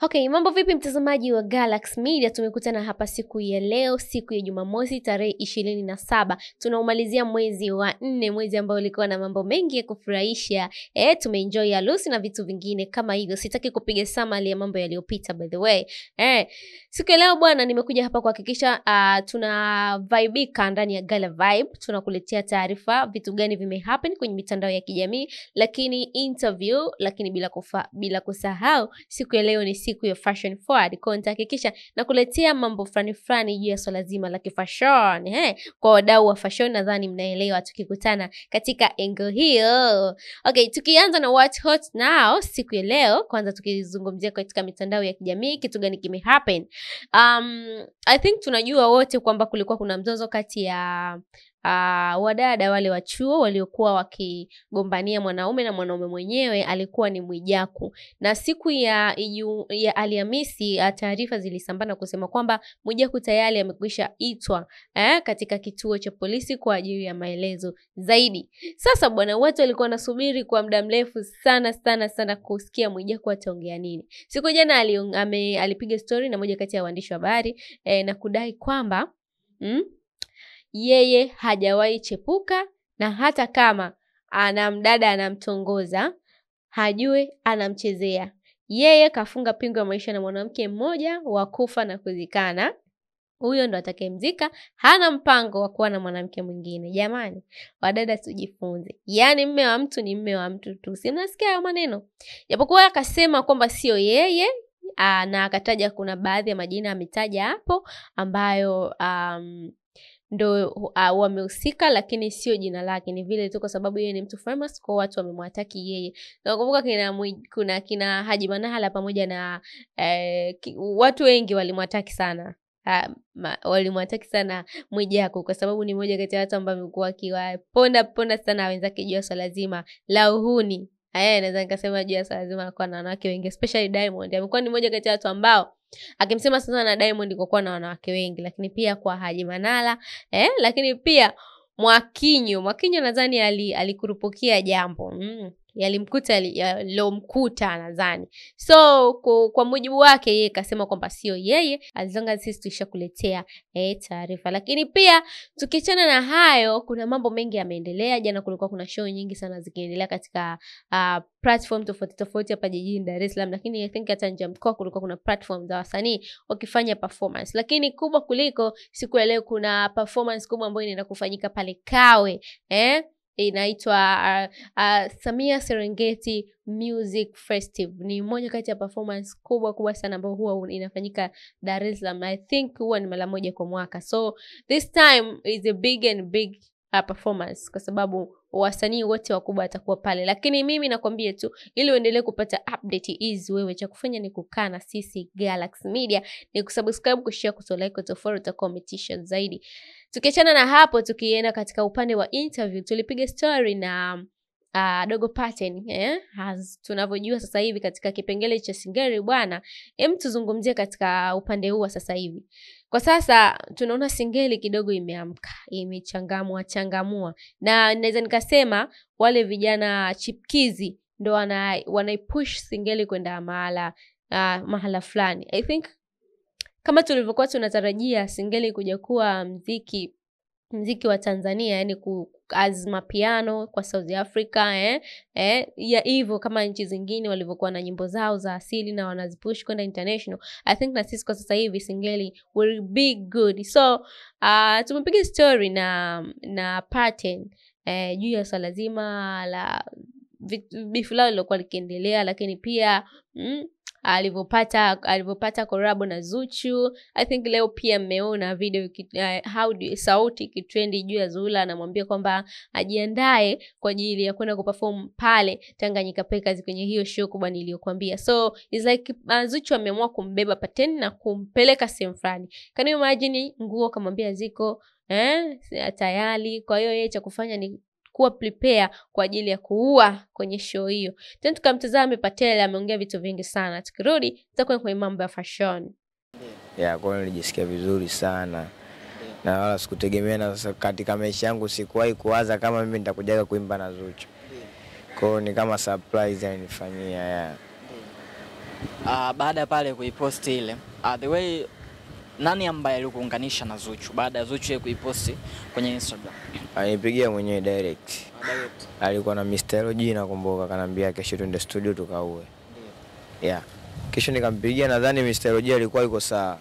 Okay, mambo vipi mtazamaji wa Galaxy Media? Tumekutana hapa siku ya leo, siku ya Jumamosi tarehe 27. Tunaumalizia mwezi wa 4, mwezi ambao ulikuwa na mambo mengi ya kufurahisha. Tumeenjoy harusi na vitu vingine kama hivyo. Sitaki kupiga summary ya mambo yaliyopita by the way. Siku ya leo bwana, nimekuja hapa kuhakikisha tuna vibeka ndani ya Gala Vibe. Tunakuletea taarifa vitu gani vimehappen kwenye mitandao ya kijamii, lakini interview, lakini bila kusahau siku ya leo ni siku ya fashion forward. Kwa nitahakikisha nakuletea mambo fulani juu ya swala zima la fashion. Kwa wadau wa fashion nadhani mnaelewa tukikutana katika angle hiyo. Okay, tukianza na what hot now siku ya leo, kwanza tukizungumzia katika mitandao ya kijamii kitu gani kimehappen. I think tunajua wote kwamba kulikuwa kuna mzozo kati ya wadada wale wa chuo waliokuwa wakigombania mwanaume, na mwanaume mwenyewe alikuwa ni Mwijaku. Na siku ya Alhamisi taarifa zilisambana kusema kwamba Mwijaku tayari amekwisha itwa katika kituo cha polisi kwa ajili ya maelezo zaidi. Sasa bwana, watu walikuwa nasubiri kwa muda mrefu sana kusikia Mwijaku ataongea nini. Siku jana alipiga story na moja kati ya waandishi wa habari na kudai kwamba yeye hajawahi chepuka, na hata kama anamdada anamtongoza hajue anamchezea. Yeye kafunga pingu ya maisha na mwanamke mmoja wa kufa na kuzikana. Huyo ndo atakayemzika, hana mpango wa kuwa na mwanamke mwingine. Jamani, wadada tujifunze. Yaani mme wa mtu ni mme wa mtu tu. Si mnasikia hayo maneno? Japokuwa akasema kwamba sio yeye, na akataja kuna baadhi ya majina ametaja hapo ambayo ndo wamehusika, lakini sio jina lake. Ni vile tu kwa sababu yeye ni mtu famous, kwa watu wamemwataki yeye. Na nakumbuka kuna kina Haji Manara pamoja na watu wengi walimwataki sana. Walimwataki sana Mwijaku kwa sababu ni moja kati ya watu ambao wamekuwa akiwaponda sana wenzake juu ya swala zima la uhuni. Naweza nikasema juu ya swala zima kwa na wanawake wengi, especially Diamond. Amekuwa ni moja kati ya watu ambao akimsema sana na Diamond kwa kuwa na wanawake wengi, lakini pia kwa Haji Manara, lakini pia Mwakinyo nadhani alikurupukia jambo. Yalimkuta lomkuta nadhani. So kwa mujibu wake yeye kasema kwamba sio yeye, alizonga sisi tulishakuletea taarifa. Lakini pia tukiachana na hayo, kuna mambo mengi yameendelea. Jana kulikuwa kuna show nyingi sana zikiendelea katika platform tofauti hapa jijini Dar es Salaam, lakini I think hata nje ya mkoa kulikuwa kuna platform za wasanii wakifanya performance. Lakini kubwa kuliko siku ya leo, kuna performance kubwa ambayo inaenda kufanyika pale Kawe, inaitwa Samia Serengeti Music Festival. Ni moja kati ya performance kubwa sana ambayo huwa inafanyika Dar es Salaam. I think huwa ni mara moja kwa mwaka. So this time is a big performance kwa sababu wasanii wote wakubwa watakuwa pale. Lakini mimi nakwambia tu, ili uendelee kupata update hizi, wewe cha kufanya ni kukaa na sisi Galaxy Media, ni kusubscribe, kushare, kutolike, kutofollow, utakometisha zaidi. Tukiachana na hapo, tukienda katika upande wa interview, tulipiga story na Dogo Pattern, tunavyojua sasa hivi katika kipengele cha Singeli bwana. Tuzungumzie katika upande huu sasa hivi. Kwa sasa tunaona Singeli kidogo imeamka, imechangamua. Na naweza nikasema wale vijana chipkizi ndo wanaipush Singeli kwenda mahala fulani. I think kama tulivyokuwa tunatarajia Singeli kuja kuwa mziki wa Tanzania, yani azma piano kwa South Africa, ya hivyo kama nchi zingine walivyokuwa na nyimbo zao za asili na wanazipush kwenda international. I think na sisi kwa sasa hivi Singeli will be good. So tumepiga story na Pattern juu ya swala zima la bifu lao lilokuwa likiendelea, lakini pia alivyopata collab na Zuchu. I think leo pia mmeona video sauti kitrendi juu ya Zula, anamwambia kwamba ajiandae kwa ajili ya kwenda kuperform pale Tanganyika Packers kwenye hiyo show kubwa niliyokuambia. So it's like Zuchu ameamua kumbeba Pattern na kumpeleka sehemu fulani. Can you imagine, nguo kamwambia ziko tayari. Kwa hiyo yeye cha kufanya ni kuwa prepare kwa ajili ya kuua kwenye show hiyo. Tena tukamtazame Patel, ameongea vitu vingi sana. Tukirudi tutakwenda kwenye mambo ya fashion. Kwa hiyo nilijisikia vizuri sana. Na wala sikutegemea, na sasa katika maisha yangu sikuwahi kuwaza kama mimi nitakuja kuimba na Zuchu. Kwa hiyo ni kama surprise alinifanyia. Baada ya pale kuipost ile, the way nani ambaye alikuunganisha na Zuchu baada ya Zuchu kuiposti kwenye Instagram? Alinipigia mwenyewe direct. Alikuwa na Mr. LG nakumbuka, kanambia kesho twende studio tukaue. Yeah. Kesho nikampigia, nadhani Mr. LG alikuwa yuko sawa.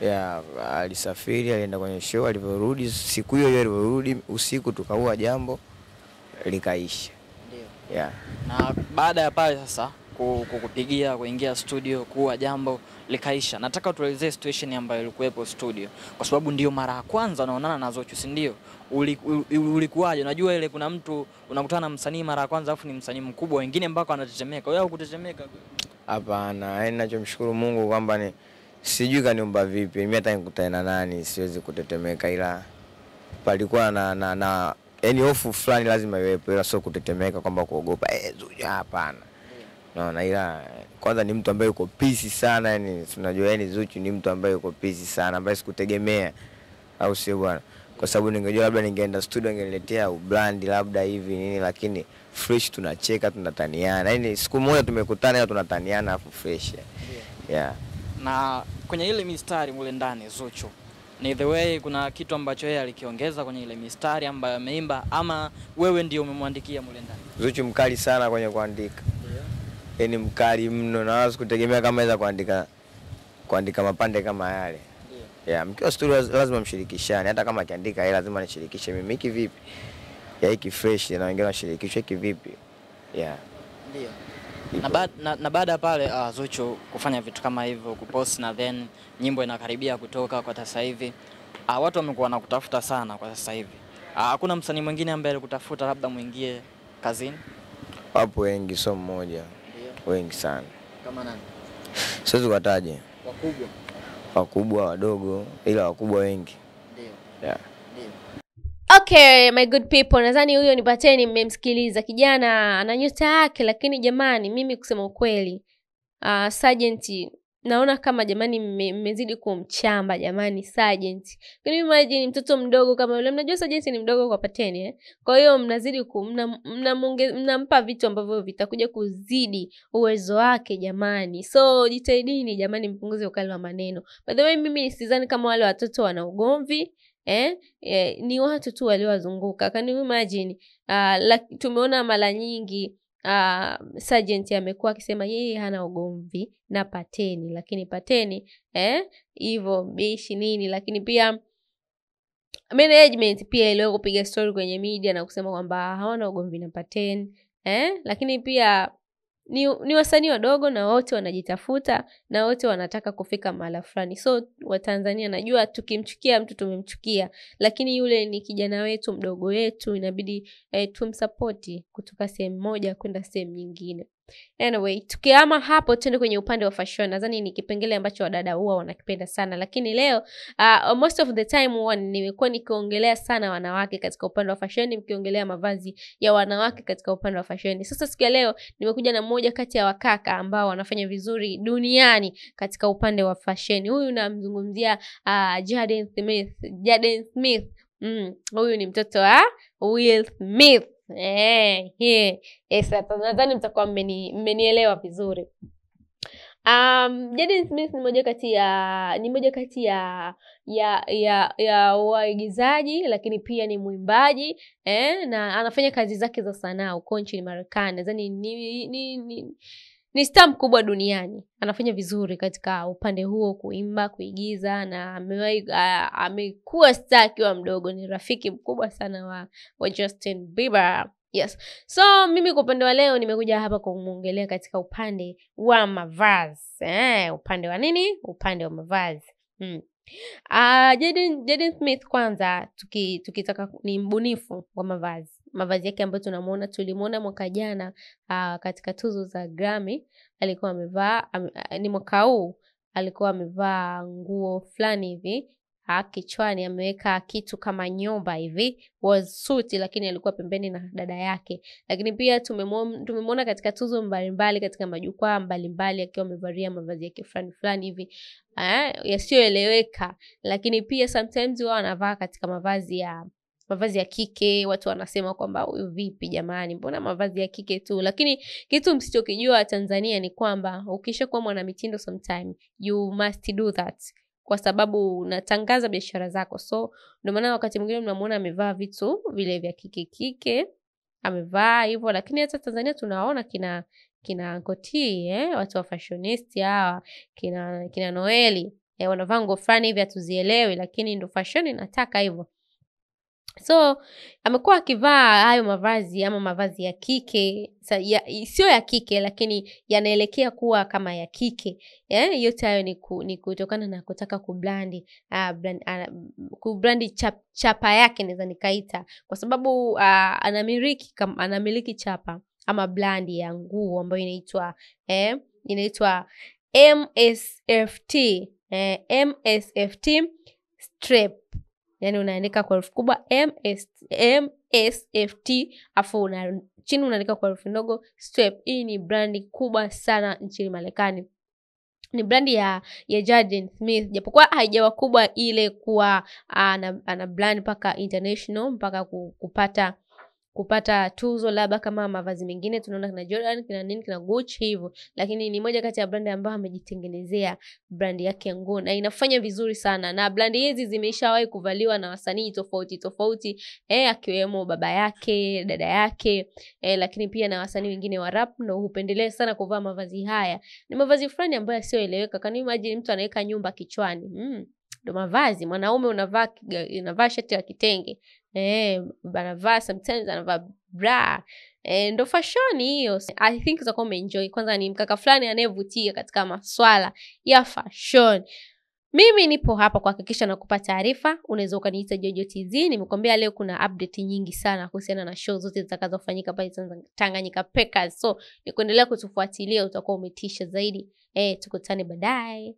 Yeah, alisafiri alienda kwenye show, alivyorudi siku hiyo alivyorudi usiku tukaua jambo likaisha. Ndio. Yeah. Na baada ya pale sasa kukupigia kuingia studio kuua jambo likaisha. Nataka tuelezee situation ambayo ilikuwepo studio kwa sababu ndio mara ya kwanza unaonana na Zuchu, si ndio? Ulikuwaje? Unajua ile kuna mtu unakutana na msanii mara ya kwanza afu ni msanii mkubwa, wengine mpaka wanatetemeka. Wewe hukutetemeka? Hapana, yaani ninachomshukuru Mungu kwamba ni sijui kaniumba vipi. Mimi hata nikutana na nani siwezi kutetemeka, ila palikuwa na yaani hofu fulani lazima iwepo, ila sio kutetemeka kwamba kuogopa Zuchu, hapana. Naona ila kwanza ni mtu ambaye yuko peace sana, yani tunajua yani Zuchu ni mtu ambaye yuko peace sana, ambaye sikutegemea, au sio bwana? Kwa sababu ningejua labda ningeenda studio angeniletea ubrand labda hivi nini, lakini fresh tunacheka tunataniana. Yani siku moja tumekutana na tunataniana afu fresh. Yeah. Na kwenye ile mistari mule ndani Zuchu, ni the way kuna kitu ambacho yeye alikiongeza kwenye ile mistari ambayo ameimba ama wewe ndio umemwandikia mule ndani? Zuchu mkali sana kwenye kuandika. Yaani mkali mno, na wala sikutegemea kama aweza kuandika mapande kama yale. Yeah, mkiwa studio lazima mshirikishane, hata kama akiandika yeye lazima nishirikishe mimi hiki vipi. Ya hiki fresh na wengine washirikishwe hiki vipi. Yeah. Ndio. Na baada pale Zuchu kufanya vitu kama hivyo, kupost na then nyimbo inakaribia kutoka kwa sasa hivi. Watu wamekuwa wanakutafuta sana kwa sasa hivi. Hakuna msanii mwingine ambaye alikutafuta labda muingie kazini? Wapo wengi, sio mmoja. Wengi sana. Kama nani? Siwezi kutaja. Wakubwa. Wakubwa, wadogo, ila wakubwa wengi. Ndio. Yeah. Ndio. Okay, my good people, nadhani huyo ni Pateni mmemsikiliza. Kijana ana nyota yake, lakini jamani mimi kusema ukweli, Sergeant naona kama jamani mmezidi kumchamba jamani Sergeant. Can you imagine mtoto mdogo kama yule? Mnajua Sergeant ni mdogo kwa Pateni Kwa hiyo mnazidi mnampa vitu ambavyo vitakuja kuzidi uwezo wake jamani. So jitahidini jamani, mpunguze ukali wa maneno. By the way, mimi sidhani kama wale watoto wana ugomvi. Ni watu tu waliowazunguka. Can you imagine? Tumeona mara nyingi Sergeant amekuwa akisema yeye hana ugomvi na Pateni, lakini Pateni hivyo bishi nini, lakini pia management pia ile kupiga story kwenye media na kusema kwamba hawana ugomvi na Pateni, lakini pia ni wasanii wadogo na wote wanajitafuta na wote wanataka kufika mahali fulani. So Watanzania najua tukimchukia mtu tumemchukia, lakini yule ni kijana wetu mdogo wetu, inabidi tumsupport kutoka sehemu moja kwenda sehemu nyingine. Anyway, tukiama hapo tuende kwenye upande wa fashion. Nadhani ni kipengele ambacho wadada huwa wanakipenda sana, lakini leo most of the time huwa nimekuwa nikiongelea sana wanawake katika upande wa fashion, mkiongelea mavazi ya wanawake katika upande wa fashion. Sasa siku ya leo nimekuja na mmoja kati ya wakaka ambao wanafanya vizuri duniani katika upande wa fashion. Huyu namzungumzia Jaden Smith. Huyu ni mtoto wa Will Smith. Nadhani mtakuwa mmenielewa vizuri. Jaden Smith ni moja kati ya waigizaji, lakini pia ni mwimbaji na anafanya kazi zake za sanaa huko nchini Marekani. Nadhani ni star mkubwa duniani. Anafanya vizuri katika upande huo, kuimba, kuigiza, na amekuwa star akiwa mdogo. Ni rafiki mkubwa sana wa Justin Bieber. Yes. So mimi kwa upande wa leo nimekuja hapa kumuongelea katika upande wa mavazi. Upande wa nini? Upande wa mavazi. Jaden Smith kwanza tukitaka ni mbunifu wa mavazi. Mavazi yake ambayo tulimuona mwaka jana katika tuzo za Grammy, alikuwa amevaa ni mwaka huu alikuwa amevaa nguo fulani hivi, kichwani ameweka kitu kama nyumba hivi, was suit, lakini alikuwa pembeni na dada yake. Lakini pia tumemwona katika tuzo mbalimbali katika majukwaa mbalimbali akiwa amevalia mavazi yake fulani hivi yasiyoeleweka, lakini pia sometimes wao anavaa katika mavazi mavazi ya kike. Watu wanasema kwamba huyu vipi jamani, mbona mavazi ya kike tu? Lakini kitu msichokijua Tanzania ni kwamba ukishakuwa mwanamitindo sometime you must do that, kwa sababu unatangaza biashara zako. So ndio maana wakati mwingine mnamuona amevaa vitu vile vya kike amevaa hivyo. Lakini hata Tanzania tunaona kina Koti, watu wa fashionist hawa, kina Noeli, wanavaa nguo fulani hivi hatuzielewi, lakini ndo fashion inataka hivyo. So amekuwa akivaa hayo mavazi ama mavazi ya kike, sio ya kike lakini yanaelekea kuwa kama ya kike. Yote hayo ni kutokana na kutaka kublandi chapa yake, naweza nikaita, kwa sababu anamiliki chapa ama blandi ya nguo ambayo inaitwa MSFT, MSFT strap. Yani unaandika kwa herufi kubwa MSFT, afu chini unaandika kwa herufi ndogo strap. Hii ni brandi kubwa sana nchini Marekani. Ni brandi ya Jaden Smith, japokuwa haijawa kubwa ile kuwa ana brand mpaka international, mpaka kupata tuzo labda kama mavazi mengine tunaona kina Jordan, kina nini, kina Gucci hivyo. Lakini ni moja kati ya brand ambayo amejitengenezea brand yake ya nguo na inafanya vizuri sana. Na brand hizi zimeishawahi kuvaliwa na wasanii tofauti, akiwemo baba yake, dada yake, lakini pia na wasanii wengine wa rap ndio hupendelea sana kuvaa mavazi haya. Ni mavazi fulani ambayo yasioeleweka. Can you imagine mtu anaweka nyumba kichwani? Ndo mavazi. Mwanaume unavaa shati la kitenge, anavaa sometimes anavaa bra, ndo fashion hiyo. I think utakuwa umeenjoy. Kwanza ni mkaka fulani anayevutia katika maswala ya fashion. Mimi nipo hapa kuhakikisha na kupa taarifa. Unaweza ukaniita Jojo TZ. Nimekwambia leo kuna update nyingi sana kuhusiana na show zote zitakazofanyika pale Tanganyika Packers. So ni kuendelea kutufuatilia, utakuwa umetisha zaidi. Tukutane baadaye.